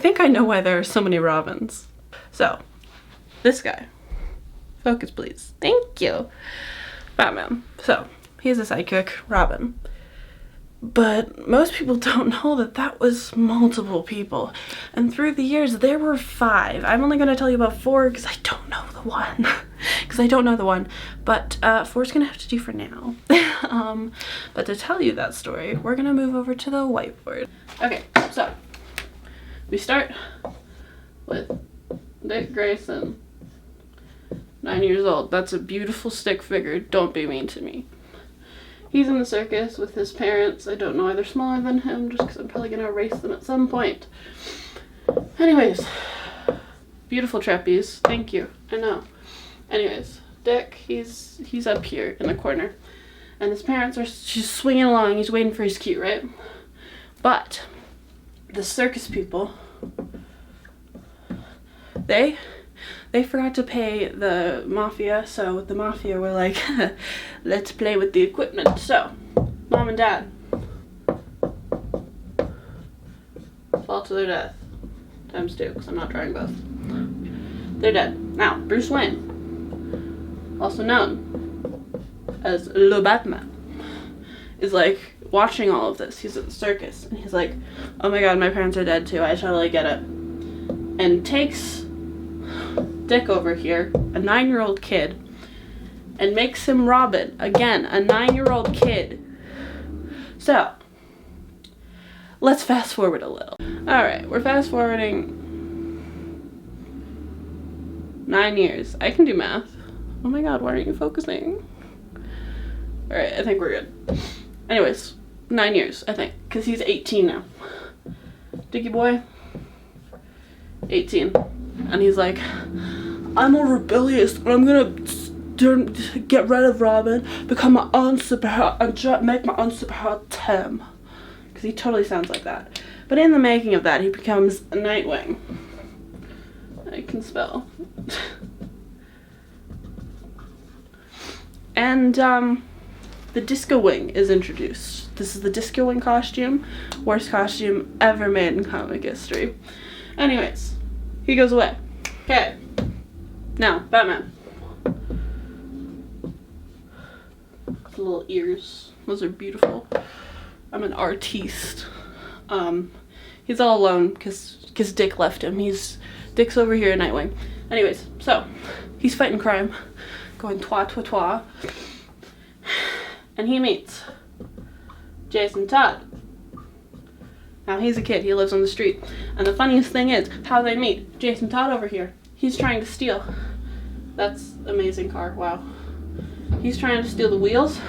think I know why there are so many Robins. So, this guy. Focus, please. Thank you. Batman. So, he's a sidekick, Robin. But most people don't know that that was multiple people. And through the years, there were 5. I'm only going to tell you about 4 because I don't know the one. But 4's going to have to do for now. But to tell you that story, we're going to move over to the whiteboard. Okay, so we start with Dick Grayson, 9 years old. That's a beautiful stick figure. Don't be mean to me. He's in the circus with his parents. I don't know why they're smaller than him, just because I'm probably going to erase them at some point. Anyways, beautiful trapeze. Thank you. I know. Anyways, Dick, he's up here in the corner. And his parents are just swinging along. He's waiting for his cue, right? But the circus people, they forgot to pay the mafia, so the mafia were like, let's play with the equipment. So, mom and dad fall to their death. Times 2, because I'm not drawing both. They're dead. Now, Bruce Wayne, also known as Le Batman, is like watching all of this. He's at the circus, and he's like, oh my god, my parents are dead too, I totally get it. And takes Dick over here, a 9-year-old kid, and makes him Robin. Again, a 9-year-old kid. So, let's fast forward a little. Alright, we're fast forwarding 9 years. I can do math. Oh my god, why aren't you focusing? Alright, I think we're good. Anyways, 9 years, I think, because he's 18 now. Dickie boy, 18. And he's like, I'm more rebellious, and I'm gonna get rid of Robin, become my own superhero, and make my own superhero Tim. Because he totally sounds like that. But in the making of that, he becomes Nightwing. I can spell. And, the Disco Wing is introduced. This is the Disco Wing costume. Worst costume ever made in comic history. Anyways, he goes away. Okay. Now, Batman. The little ears. Those are beautiful. I'm an artiste. He's all alone because Dick left him. Dick's over here at Nightwing. Anyways, so he's fighting crime, going twa twa twa, and he meets Jason Todd. Now he's a kid. He lives on the street, and the funniest thing is how they meet. Jason Todd over here. He's trying to steal. That's amazing car. Wow. He's trying to steal the wheels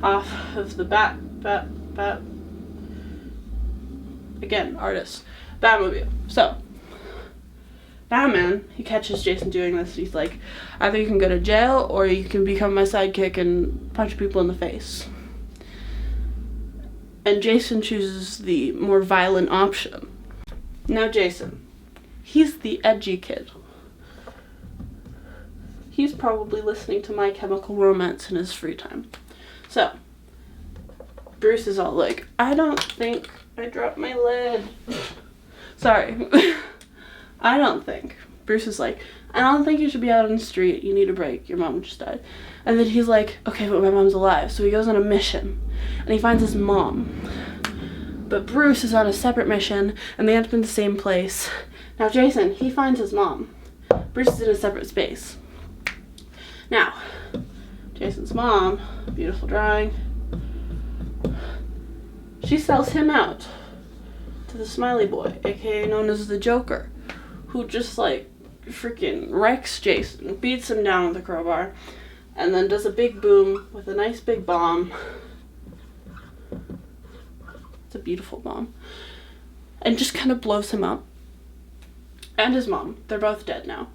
off of the again, artist. Batmobile. So, Batman, he catches Jason doing this. He's like, either you can go to jail or you can become my sidekick and punch people in the face. And Jason chooses the more violent option. Now Jason, he's the edgy kid. He's probably listening to My Chemical Romance in his free time. So, Bruce is all like, I don't think I dropped my lid. Sorry. I don't think. Bruce is like, I don't think you should be out on the street. You need a break. Your mom just died. And then he's like, okay, but my mom's alive. So he goes on a mission. And he finds his mom. But Bruce is on a separate mission. And they end up in the same place. Now Jason, he finds his mom. Bruce is in a separate space. Now, Jason's mom, beautiful drawing. She sells him out to the Smiley Boy, aka known as the Joker, who just like freaking wrecks Jason, beats him down with a crowbar, and then does a big boom with a nice big bomb. It's a beautiful bomb. And just kind of blows him up. And his mom. They're both dead now.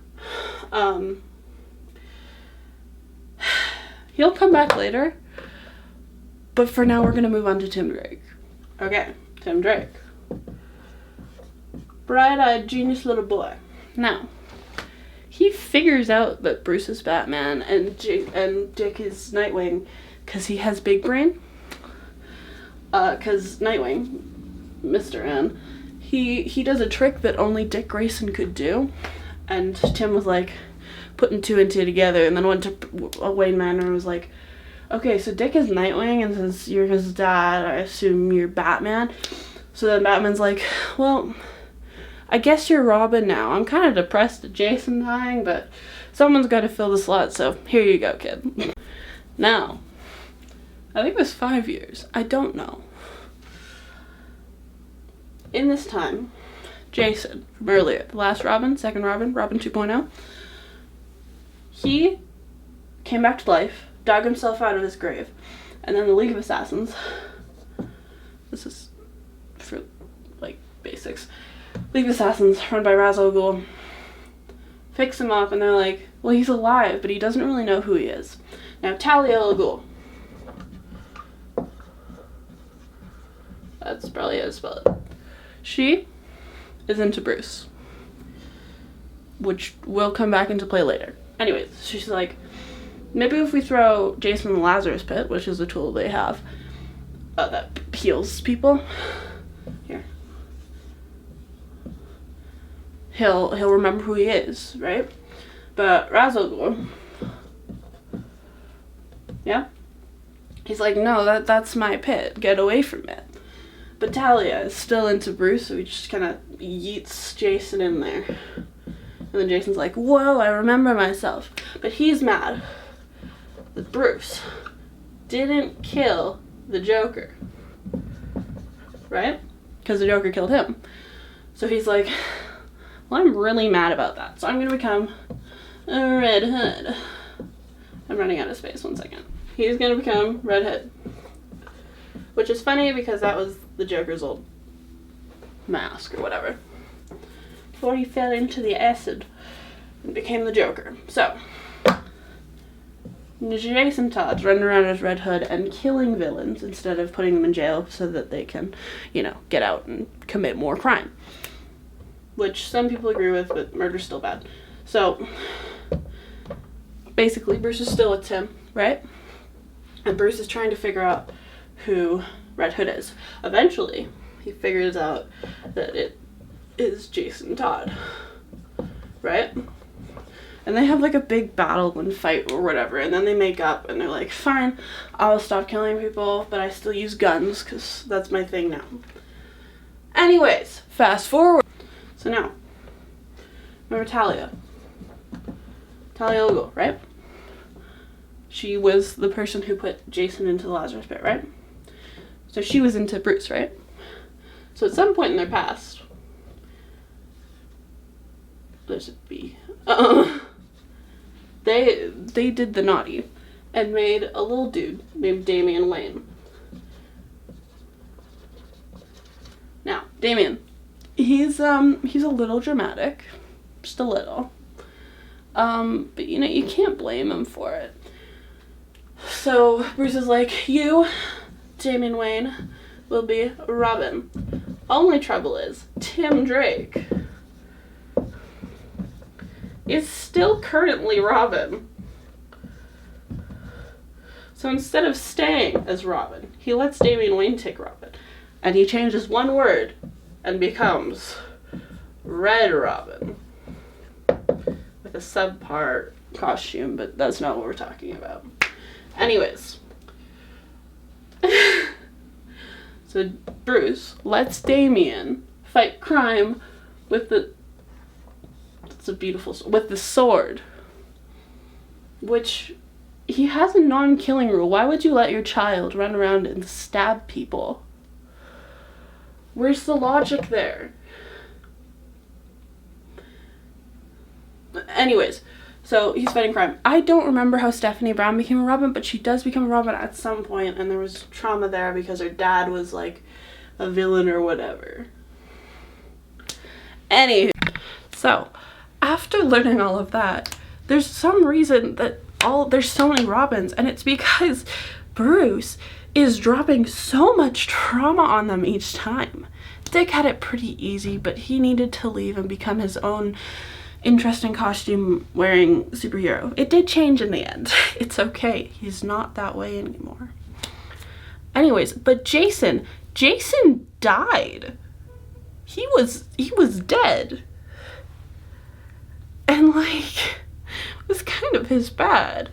He'll come back later. But for now, we're going to move on to Tim Drake. Okay, Tim Drake. Bright-eyed, genius little boy. Now, he figures out that Bruce is Batman and Dick is Nightwing because he has big brain. Because Nightwing, Mr. N, he does a trick that only Dick Grayson could do, and Tim was like putting two and two together, and then went to Wayne Manor and was like, okay, so Dick is Nightwing, and since you're his dad, I assume you're Batman. So then Batman's like, well, I guess you're Robin now. I'm kind of depressed at Jason dying, but someone's got to fill the slot, so here you go, kid. Now, I think it was 5 years. I don't know. In this time, Jason, from earlier, the last Robin, second Robin, Robin 2.0, he came back to life, dug himself out of his grave, and then the League of Assassins, this is for, like, basics, League of Assassins, run by Ra's al Ghul, fix him up, and they're like, well, he's alive, but he doesn't really know who he is. Now, Talia al Ghul, that's probably how to spell it, she is into Bruce, which will come back into play later. Anyways, she's like, maybe if we throw Jason in the Lazarus Pit, which is a tool they have that heals people, here, he'll remember who he is, right? But Ra's al Ghul, yeah, he's like, no, that's my pit, get away from it. But Talia is still into Bruce, so he just kind of yeets Jason in there. And then Jason's like, whoa, I remember myself. But he's mad that Bruce didn't kill the Joker. Right? Because the Joker killed him. So he's like, well, I'm really mad about that. So I'm going to become a Red Hood. I'm running out of space, 1 second. He's going to become Red Hood. Which is funny because that was the Joker's old mask or whatever. Before he fell into the acid and became the Joker. So, Jason Todd's running around as Red Hood and killing villains instead of putting them in jail so that they can, you know, get out and commit more crime. Which some people agree with, but murder's still bad. So, basically, Bruce is still with Tim, right? And Bruce is trying to figure out who Red Hood is. Eventually, he figures out that it is Jason Todd, right? And they have like a big battle and fight or whatever, and then they make up and they're like, fine, I'll stop killing people, but I still use guns because that's my thing now. Anyways, fast forward. So now, remember Talia al Ghul, right? She was the person who put Jason into the Lazarus Pit, right? So she was into Bruce, right? So at some point in their past, there's a B. They did the naughty and made a little dude named Damian Wayne. Now, Damian, he's a little dramatic, just a little. But you know, you can't blame him for it. So Bruce is like, you, Damian Wayne, will be Robin. Only trouble is, Tim Drake is still currently Robin. So instead of staying as Robin, he lets Damian Wayne take Robin. And he changes one word and becomes Red Robin. With a subpar costume, but that's not what we're talking about. Anyways. So Bruce lets Damian fight crime with the... It's a beautiful... With the sword. Which... He has a non-killing rule. Why would you let your child run around and stab people? Where's the logic there? Anyways, so he's fighting crime. I don't remember how Stephanie Brown became a Robin, but she does become a Robin at some point, and there was trauma there because her dad was like a villain or whatever. Anywho, so after learning all of that, there's some reason that there's so many Robins, and it's because Bruce is dropping so much trauma on them each time. Dick had it pretty easy, but he needed to leave and become his own interesting costume wearing superhero. It did change in the end. It's okay. He's not that way anymore. Anyways, but Jason died. he was dead. And like, it was kind of his bad.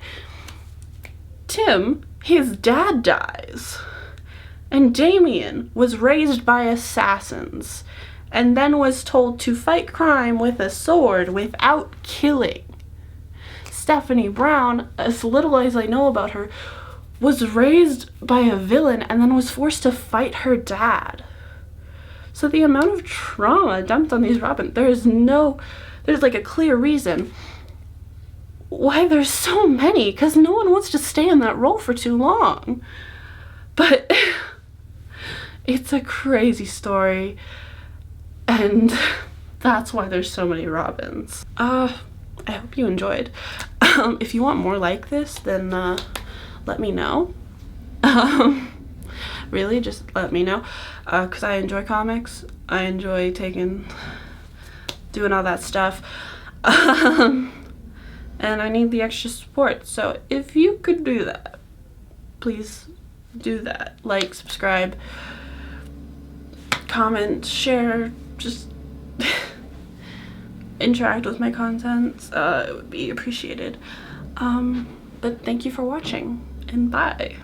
Tim, his dad dies. And Damien was raised by assassins and then was told to fight crime with a sword without killing. Stephanie Brown, as little as I know about her, was raised by a villain and then was forced to fight her dad. So the amount of trauma dumped on these Robins, there's like a clear reason why there's so many, because no one wants to stay in that role for too long. But it's a crazy story, and that's why there's so many Robins. I hope you enjoyed. If you want more like this, then let me know. Really, just let me know, because I enjoy comics. I enjoy doing all that stuff. And I need the extra support, so if you could do that, please do that. Like, subscribe, comment, share, just interact with my content. It would be appreciated. But thank you for watching, and bye.